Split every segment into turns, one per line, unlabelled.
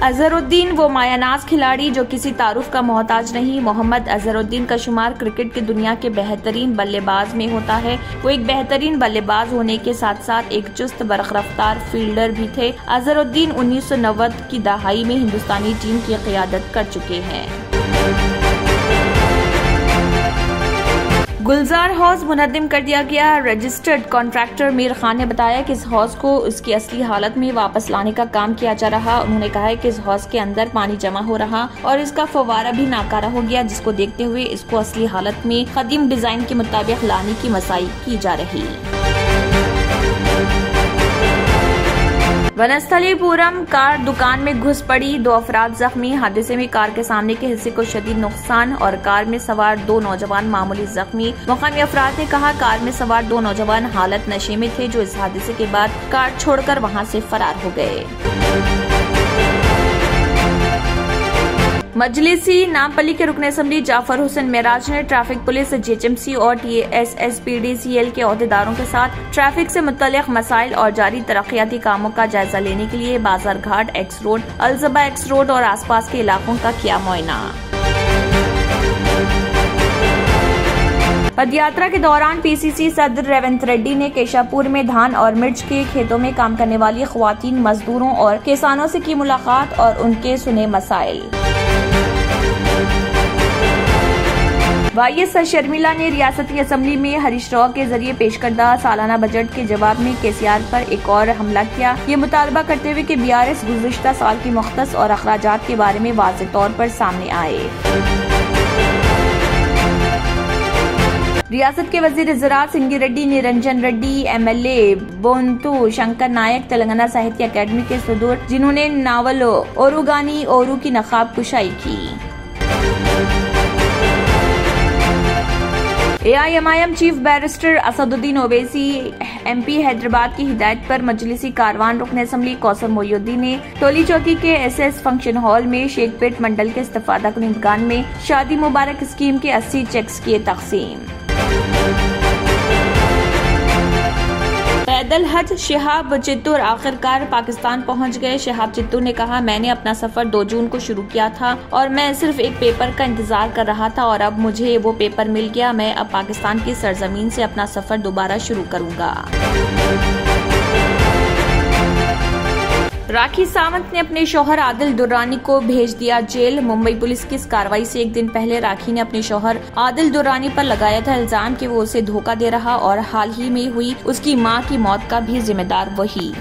अजहरुद्दीन वो मायानाज खिलाड़ी जो किसी तारुफ का मोहताज नहीं। मोहम्मद अजहरुद्दीन का शुमार क्रिकेट की दुनिया के बेहतरीन बल्लेबाज में होता है। वो एक बेहतरीन बल्लेबाज होने के साथ साथ एक चुस्त बरखरफ्तार फील्डर भी थे। अजहरुद्दीन 1990 की दहाई में हिंदुस्तानी टीम की क़ियादत कर चुके हैं। गुलजार हौज मुनद्दिम कर दिया गया। रजिस्टर्ड कॉन्ट्रैक्टर मीर खान ने बताया कि इस हौज को उसकी असली हालत में वापस लाने का काम किया जा रहा। उन्होंने कहा है कि इस हौज के अंदर पानी जमा हो रहा और इसका फव्वारा भी नाकारा हो गया, जिसको देखते हुए इसको असली हालत में कदीम डिजाइन के मुताबिक लाने की मसाई की जा रही। वनस्थलीपुरम कार दुकान में घुस पड़ी, 2 अफराद जख्मी। हादसे में कार के सामने के हिस्से को शदीद नुकसान और कार में सवार 2 नौजवान मामूली जख्मी। मुकामी अफराद ने कहा कार में सवार 2 नौजवान हालत नशे में थे, जो इस हादसे के बाद कार छोड़कर वहां से फरार हो गए। मजलिसी नामपल्ली के रुकन असम्बली जाफर हुसैन मेराज ने ट्रैफिक पुलिस, GHMC और TSSPDCL के अहदेदारों के साथ ट्रैफिक से मुतल्लिक मसाइल और जारी तरक्याती कामों का जायजा लेने के लिए बाजार घाट X रोड, अलजबा X रोड और आसपास के इलाकों का किया मुआयना। पदयात्रा के दौरान PCC सदर रेवंत रेड्डी ने केशापुर में धान और मिर्च के खेतों में काम करने वाली ख्वातीन मजदूरों और किसानों से की मुलाकात और उनके सुने मसाइल। YS शर्मिला ने रियासती असम्बली में हरीश राव के जरिए पेश करदा सालाना बजट के जवाब में KCR पर एक और हमला किया। ये मुतालबा करते हुए कि BRS गुज़िश्ता साल की मुख्तस और अखराजात के बारे में वाज़ेह तौर पर सामने आए। रियासत के वजीर ज़राअत सिंगी रेड्डी निरंजन रेड्डी, MLA बोंतु शंकर नायक, तेलंगाना साहित्य अकेडमी के सदर, जिन्होंने नावल ओरुगानी ओरू की नकाब कुशाई की। AIMIM chief barrister Asaduddin Owaisi MP Hyderabad की हिदायत पर मजलिसी कारवान रुकन असम्बली कौसर मोयुद्दीन ने टोली चौकी के SS फंक्शन हॉल में शेखपेट मंडल के इस्तिफादा कुनिंदगान में शादी मुबारक स्कीम के 80 चेक्स किए तकसीम। पैदल हज शिहाब चित्तूर आखिरकार पाकिस्तान पहुंच गए। शिहाब चित्तूर ने कहा, मैंने अपना सफर 2 जून को शुरू किया था और मैं सिर्फ एक पेपर का इंतजार कर रहा था और अब मुझे वो पेपर मिल गया। मैं अब पाकिस्तान की सरजमीन से अपना सफर दोबारा शुरू करूंगा। राखी सावंत ने अपने शौहर आदिल दुर्रानी को भेज दिया जेल। मुंबई पुलिस की इस कार्रवाई से एक दिन पहले राखी ने अपने शौहर आदिल दुर्रानी पर लगाया था इल्जाम कि वो उसे धोखा दे रहा और हाल ही में हुई उसकी मां की मौत का भी जिम्मेदार वही।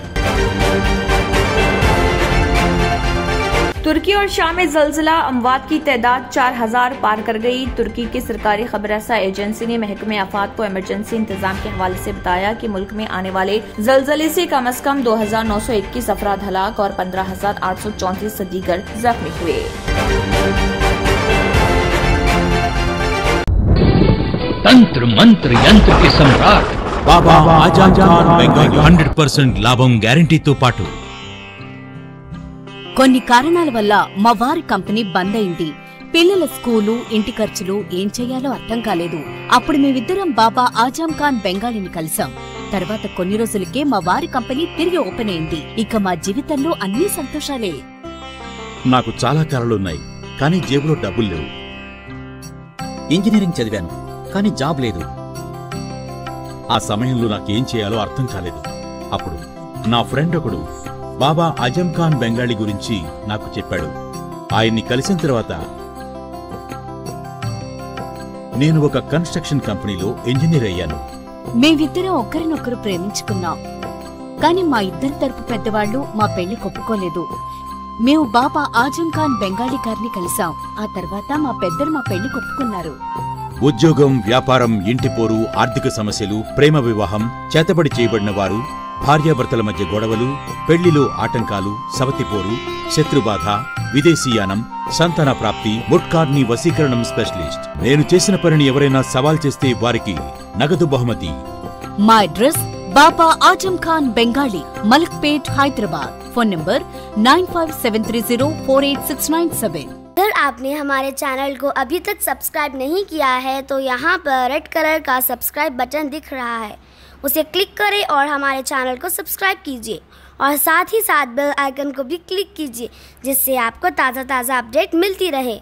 तुर्की और शाम में जलजिला, अमवात की तादाद 4000 पार कर गई। तुर्की की सरकारी खबरसा एजेंसी ने महकमे आफात को इमरजेंसी इंतजाम के हवाले से बताया कि मुल्क में आने वाले जलजले से कम अज कम 2921 अफराद हलाक और 15834 से दीगर जख्मी हुए।
तंत्र मंत्र यंत्र के सम्राट बाबा आजम खान बेंगाली 100% లాభం గ్యారెంటీతో పాటు
కొన్ని కారణాల వల్ల మా వారి కంపెనీ బంద్ అయింది. పిల్లల స్కూలు, ఇంటి ఖర్చులు ఏం చెయ్యాలో అర్థం కాలేదు. అప్పుడు మేమిద్దరం బాబా ఆజం ఖాన్ బెంగాలీని కలిసాం. తర్వాత కొన్ని రోజులకే మా వారి కంపెనీ తిరిగి ఓపెన్ అయింది. ఇక మా జీవితంలో అన్ని సంతోషాలే.
నాకు చాలా కలలున్నాయి, కానీ జేబులో డబ్బులు లేవు.
ఇంజనీరింగ్ చదివాను, కానీ జాబ్ లేదు.
ఆ సమయంలో నాకేం చేయాలో అర్థం కాలేదు. అప్పుడు నా ఫ్రెండ్ ఒకడు బాబా ఆజం ఖాన్ బెంగాలీ గురించి నాకు చెప్పాడు. ఆయన్ని కలిసిన తర్వాత నేను ఒక కన్స్ట్రక్షన్ కంపెనీలో ఇంజనీర్ అయ్యాను.
మేమిద్దరం ఒకరినొకరు ప్రేమించుకున్నాం. కాని మా ఇద్దరి తరపు పెద్దవాళ్లు మా పెళ్లి ఒప్పుకోలేదు. మేము బాబా ఆజం ఖాన్ బెంగాలీ గారిని కలిసాం. ఆ తర్వాత మా పెద్దలు మా పెళ్లి ఒప్పుకున్నారు.
ఉద్యోగం, వ్యాపారం, ఇంటిపోరు, ఆర్థిక సమస్యలు, ప్రేమ వివాహం, చేతబడి చేయబడిన వారు, భార్యాభర్తల మధ్య గొడవలు, పెళ్లిలో ఆటంకాలు, సవతిపోరు, శత్రుబాధ, విదేశీయానం, సంతాన ప్రాప్తి, ముట్కార్ని వశీకరణం స్పెషలిస్ట్. నేను చేసిన పనిని ఎవరైనా సవాల్ చేస్తే వారికి నగదు బహుమతి.
మా address Baba Azam Khan Bengali, Malakpet, Hyderabad. Phone number 9573048697।
अगर आपने हमारे चैनल को अभी तक सब्सक्राइब नहीं किया है तो यहाँ पर रेड कलर का सब्सक्राइब बटन दिख रहा है, उसे क्लिक करें और हमारे चैनल को सब्सक्राइब कीजिए और साथ ही साथ बेल आइकन को भी क्लिक कीजिए, जिससे आपको ताज़ा अपडेट मिलती रहे।